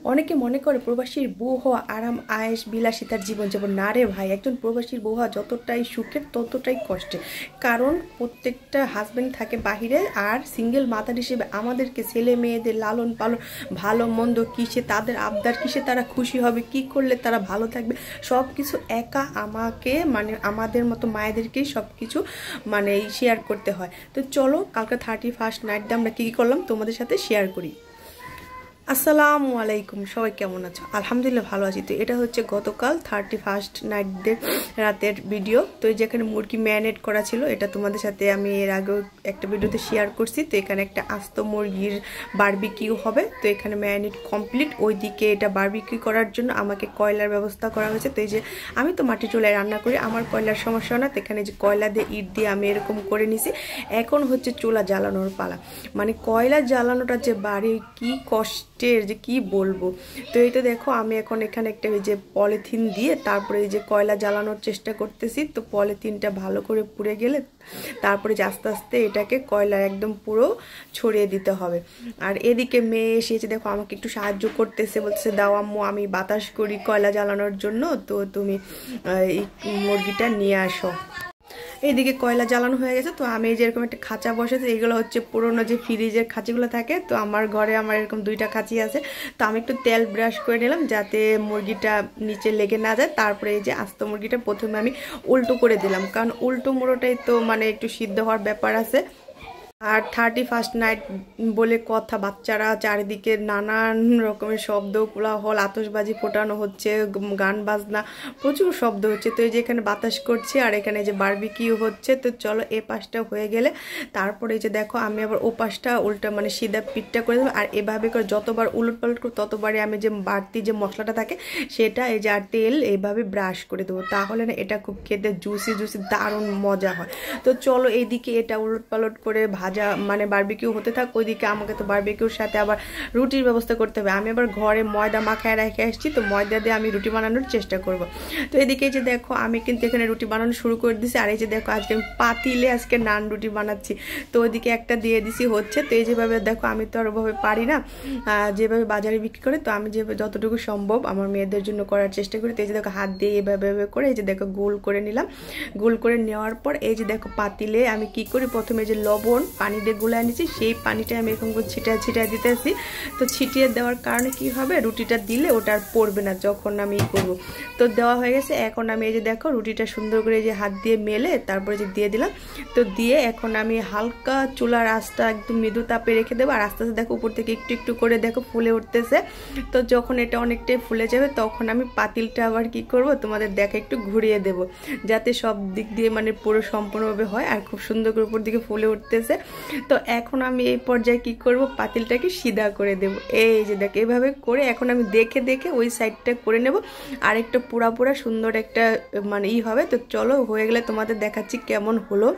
অনেকে মনে করে প্রবাসীর বউ হওয়া আরাম আয়েশ বিলাসিতার জীবনযাপন। না রে ভাই, একজন প্রবাসীর বউ হওয়া যতটাই সুখের ততটাই কষ্টের। কারণ প্রত্যেকটা হাজব্যান্ড থাকে বাহিরে, আর সিঙ্গেল মাদার হিসেবে আমাদেরকে ছেলে মেয়েদের লালন পালন, ভালো মন্দ কিসে তাদের আবদার, কিসে তারা খুশি হবে, কি করলে তারা ভালো থাকবে, সব কিছু একা আমাকে মানে আমাদের মতো মায়েদেরকেই সব কিছু মানে শেয়ার করতে হয়। তো চলো কালকে 31st নাইট আমরা কী কী করলাম তোমাদের সাথে শেয়ার করি। আসসালামু আলাইকুম, সবাই কেমন আছো? আলহামদুলিল্লাহ ভালো আছি। তো এটা হচ্ছে গতকাল 31st নাইটদের রাতের ভিডিও। তো যেখানে মুরগি ম্যারিনেট করা ছিল, এটা তোমাদের সাথে আমি এর আগেও একটা ভিডিওতে শেয়ার করছি। তো এখানে একটা আস্ত মুরগির বারবিকিউ হবে। তো এখানে ম্যারিনেট কমপ্লিট। ওইদিকে এটা বারবিকিউ করার জন্য আমাকে কয়লার ব্যবস্থা করা হয়েছে। তো এই যে আমি তো মাটি চুলায় রান্না করি, আমার কয়লার সমস্যা না। তো এখানে যে কয়লা দিয়ে ইট দিয়ে আমি এরকম করে নিছি। এখন হচ্ছে চুলা জ্বালানোর পালা। মানে কয়লা জ্বালানোটা যে বাড়ি কি কষ্ট যে কি বলবো। তো এই তো দেখো আমি এখন এখানে একটা ওই যে পলিথিন দিয়ে তারপরে এই যে কয়লা জ্বালানোর চেষ্টা করতেছি। তো পলিথিনটা ভালো করে পুড়ে গেলে তারপরে যে আস্তে আস্তে এটাকে কয়লা একদম পুরো ছড়িয়ে দিতে হবে। আর এদিকে মেয়ে এসেছে, দেখো আমাকে একটু সাহায্য করতেছে, বলতেছে দাও আম্মু আমি বাতাস করি কয়লা জ্বালানোর জন্য, তো তুমি এই মুরগিটা নিয়ে আসো। এইদিকে কয়লা জ্বালানো হয়ে গেছে। তো আমি যেরকম একটা খাঁচা বসেছি, এগুলো হচ্ছে পুরোনো যে ফ্রিজের খাঁচিগুলো থাকে। তো আমার ঘরে আমার এরকম 2টা খাঁচি আছে। তো আমি একটু তেল ব্রাশ করে নিলাম যাতে মুরগিটা নিচে লেগে না যায়। তারপরে এই যে আস্ত মুরগিটা প্রথমে আমি উল্টো করে দিলাম, কারণ উল্টো মুড়োটাই তো মানে একটু সিদ্ধ হওয়ার ব্যাপার আছে। আর 31st নাইট বলে কথা, বাচ্চারা চারিদিকে নানান রকমের শব্দ, কোলাহল, আতশবাজি ফোটানো হচ্ছে, গান বাজনা, প্রচুর শব্দ হচ্ছে। তো এই যে এখানে বাতাস করছে আর এখানে যে বারবিকিউ হচ্ছে। তো চলো এ পাশটা হয়ে গেলে তারপরে এই যে দেখো আমি আবার ও পাশটা উল্টা মানে সিধা পিঠটা করে দেবো। আর এভাবে করে যতবার উলট পালট করবো ততবারই আমি যে বাড়তি যে মশলাটা থাকে সেটা এই যে আর তেল এইভাবে ব্রাশ করে দেবো, তাহলে না এটা খুব খেতে জুসি জুসি দারুণ মজা হয়। তো চলো এইদিকে এটা উলট পালট করে ভাজা মানে বারবিকিউ হতে থাক। ওইদিকে আমাকে তো বারবিকিউর সাথে আবার রুটির ব্যবস্থা করতে হবে। আমি আবার ঘরে ময়দা মাখায় রেখে আসছি, তো ময়দা দিয়ে আমি রুটি বানানোর চেষ্টা করব। তো এদিকে যে দেখো আমি কিন্তু এখানে রুটি বানানো শুরু করে দিছি। আর এই যে দেখো আজকে আমি পাতিলে আজকে নান রুটি বানাচ্ছি। তো ওইদিকে একটা দিয়ে দিছি হচ্ছে। তো এই যেভাবে দেখো আমি তো আর ওভাবে পারি না যেভাবে বাজারে বিক্রি করে, তো আমি যেভাবে যতটুকু সম্ভব আমার মেয়েদের জন্য করার চেষ্টা করি। তো এই যে দেখো হাত দিয়ে এভাবে করে এই যে দেখো গোল করে নিলাম। গোল করে নেওয়ার পর এই যে দেখো পাতিলে আমি কি করি, প্রথমে যে লবণ পানি দিয়ে গুলে নিয়েছি সেই পানিটা আমি এরকম করে ছিটিয়ে দিতেছি। তো ছিটিয়ে দেওয়ার কারণে কি হবে, রুটিটা দিলে ওটা আর পড়বে না যখন আমি করব। তো দেওয়া হয়ে গেছে। এখন আমি এই যে দেখো রুটিটা সুন্দর করে যে হাত দিয়ে মেলে তারপরে যে দিয়ে দিলাম। তো দিয়ে এখন আমি হালকা চুলার আঁচটা একদম মৃদু তাপে রেখে দেবো। আর আস্তে আস্তে দেখো উপর থেকে একটু একটু করে দেখো ফুলে উঠতেছে। তো যখন এটা অনেকটাই ফুলে যাবে তখন আমি পাতিলটা আবার কি করব তোমাদের দেখা একটু ঘুরিয়ে দেব, যাতে সব দিক দিয়ে মানে পুরো সম্পূর্ণভাবে হয়। আর খুব সুন্দর করে উপর দিকে ফুলে উঠতেছে। তো এখন আমি এই পর্যায়ে কি করব, পাতিলটাকে সিধা করে দেব। এই যে দেখ এইভাবে করে এখন আমি দেখে দেখে ওই সাইডটা করে নেব। আর একটা পুরা সুন্দর একটা মানে হবে। তো চলো হয়ে গেলে তোমাদের দেখাচ্ছি কেমন হলো।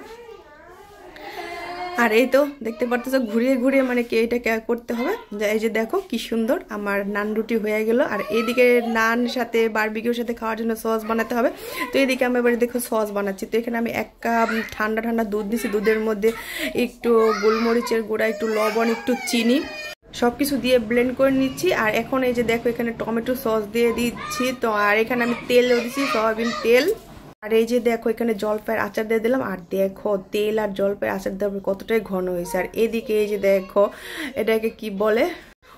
আর এই তো দেখতে পারতেছো ঘুরিয়ে ঘুরিয়ে মানে কি এটা করতে হবে। এই যে দেখো কি সুন্দর আমার নান রুটি হয়ে গেল। আর এইদিকে নান সাথে বারবিকিউর সাথে খাওয়ার জন্য সস বানাতে হবে। তো এইদিকে আমি এবার দেখো সস বানাচ্ছি। তো এখানে আমি 1 কাপ ঠান্ডা দুধ দিছি। দুধের মধ্যে একটু গোলমরিচের গুঁড়া, একটু লবণ, একটু চিনি সবকিছু দিয়ে ব্লেন্ড করে নিচ্ছি। আর এখন এই যে দেখো এখানে টমেটো সস দিয়ে দিচ্ছি। তো আর এখানে আমি তেলও দিচ্ছি, সয়াবিন তেল। আর এই যে দেখো এখানে জলপাইয়ের আচার দিয়ে দিলাম। আর দেখো তেল আর জলপাইয়ের আচার দেওয়ার কতটাই ঘন হয়েছে। আর এদিকে এই যে দেখো এটাকে কি বলে,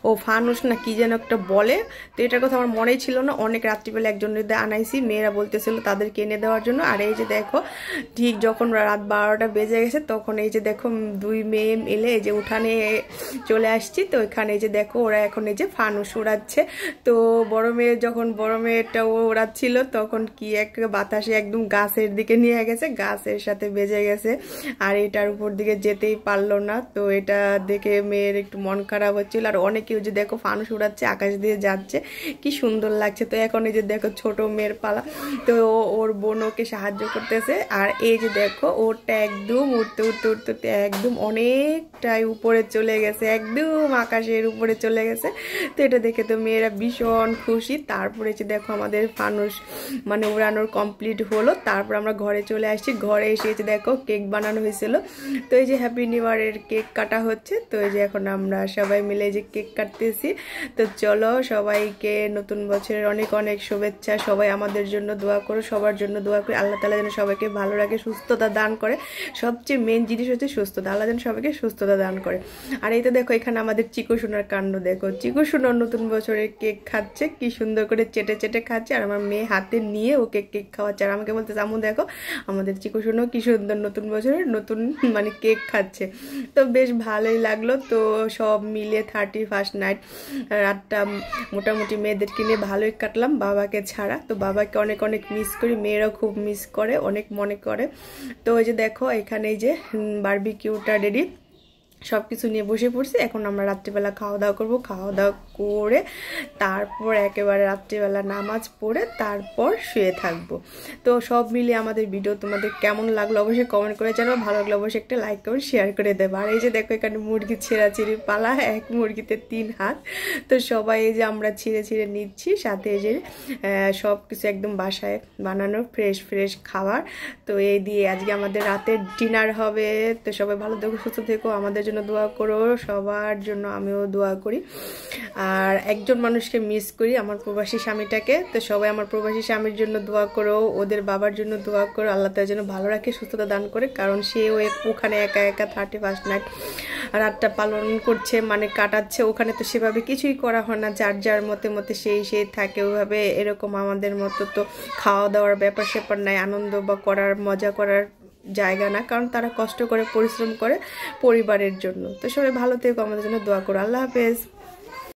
ও ফানুস না কি যেন একটা বলে। তো এটার কথা আমার মনেই ছিল না। অনেক রাত্রিবেলা একজনের দিয়ে আনাইছি, মেয়েরা বলতেছিল তাদেরকে এনে দেওয়ার জন্য। আর এই যে দেখো ঠিক যখন রাত 12টা বেজে গেছে তখন এই যে দেখো 2 মেয়ে মিলে এই যে উঠানে চলে আসছি। তো এখানে এই যে দেখো ওরা এখন এই যে ফানুস উড়াচ্ছে। তো বড় মেয়ে যখন বড় মেয়েটা উড়াচ্ছিল তখন কি এক বাতাসে একদম গাছের দিকে নিয়ে গেছে, গাছের সাথে বেজে গেছে। আর এটার উপর দিকে যেতেই পারলো না। তো এটা দেখে মেয়ের একটু মন খারাপ হচ্ছিল। আর অনেকে যে দেখো ফানুস উড়াচ্ছে, আকাশ দিয়ে যাচ্ছে, কি সুন্দর লাগছে। তো এখন এই যে দেখো ছোট মেয়ের পালা। তো ওর বোন ওকে সাহায্য করতেছে। আর এই যে দেখো ওরটা একদম উঠতে উঠতে উঠতে একদম অনেকটাই উপরে চলে গেছে, একদম আকাশের উপরে চলে গেছে। তো এটা দেখে তো মেয়েরা ভীষণ খুশি। তারপরে যে দেখো আমাদের ফানুস মানে উড়ানোর কমপ্লিট হলো। তারপর আমরা ঘরে চলে আসছি। ঘরে এসে দেখো কেক বানানো হয়েছিল। তো এই যে হ্যাপি নিউ ইয়ারের কেক কাটা হচ্ছে। তো এই যে এখন আমরা সবাই মিলে যে কেক কাটতেছি। তো চলো, সবাইকে নতুন বছরের অনেক অনেক শুভেচ্ছা। সবাই আমাদের জন্য দোয়া করো, সবার জন্য দোয়া করি। আল্লাহ তাআলা যেন সবাইকে ভালো রাখে, সুস্থতা দান করে। সবচেয়ে মেন জিনিস হচ্ছে সুস্থতা, আল্লাহ যেন সবাইকে সুস্থতা দান করে। আর এই তো দেখো এখানে আমাদের চিকু সোনার কাণ্ড দেখো, চিকু সোনার নতুন বছরের কেক খাচ্ছে, কি সুন্দর করে চেটে চেটে খাচ্ছে। আর আমার মেয়ে হাতে নিয়ে ওকে কেক খাওয়াচ্ছে, আর আমাকে বলতে আমু দেখো আমাদের চিকু সোনাও কি সুন্দর নতুন বছরের নতুন মানে কেক খাচ্ছে। তো বেশ ভালোই লাগলো। তো সব মিলে 31st নাইট রাতটা মোটামুটি মেয়েদেরকে নিয়ে ভালোই কাটলাম, বাবাকে ছাড়া। তো বাবাকে অনেক অনেক মিস করি, মেয়েরাও খুব মিস করে, অনেক মনে করে। তো ওই যে দেখো এখানে এই যে বারবিকিউটা রেডি, সব কিছু নিয়ে বসে পড়ছি। এখন আমরা রাত্রিবেলা খাওয়া দাওয়া করবো, খাওয়া দাওয়া করে তারপর একেবারে রাত্রিবেলা নামাজ পড়ে তারপর শুয়ে থাকবো। তো সব মিলিয়ে আমাদের ভিডিও তোমাদের কেমন লাগলো অবশ্যই কমেন্ট করে জানাবো, ভালো লাগলো অবশ্যই একটা লাইক কমেন্ট শেয়ার করে দেবো। আর এই যে দেখো এখানে মুরগি ছেঁড়াছিড়ি পালা, এক মুরগিতে 3 হাত। তো সবাই এই যে আমরা ছিঁড়ে ছিঁড়ে নিচ্ছি, সাথে এই যে সব কিছু একদম বাসায় বানানো ফ্রেশ ফ্রেশ খাবার। তো এই দিয়ে আজকে আমাদের রাতের ডিনার হবে। তো সবাই ভালো থেকো, সুস্থ থেকো, আমাদের জন্য দোয়া করো, সবার জন্য আমিও দোয়া করি। আর একজন মানুষকে মিস করি, আমার প্রবাসী স্বামীটাকে। তো সবাই আমার প্রবাসী স্বামীর জন্য দোয়া করো, ওদের বাবার জন্য দোয়া করো, আল্লাহ তার জন্য ভালো রাখে, সুস্থতা দান করে। কারণ সেও ওখানে একা একা 31st নাইট রাতটা পালন করছে, মানে কাটাচ্ছে ওখানে। তো সেভাবে কিছুই করা হয় না, যার যার মতে মতে সেই থাকে ওইভাবে। এরকম আমাদের মতো তো খাওয়া দাওয়ার ব্যাপার স্যাপার নাই, আনন্দ বা করার মজা করার জায়গা না, কারণ তারা কষ্ট করে পরিশ্রম করে পরিবারের জন্য। তো সবাই ভালো থেকো, আমাদের জন্য দোয়া করো। আল্লাহ হাফেজ।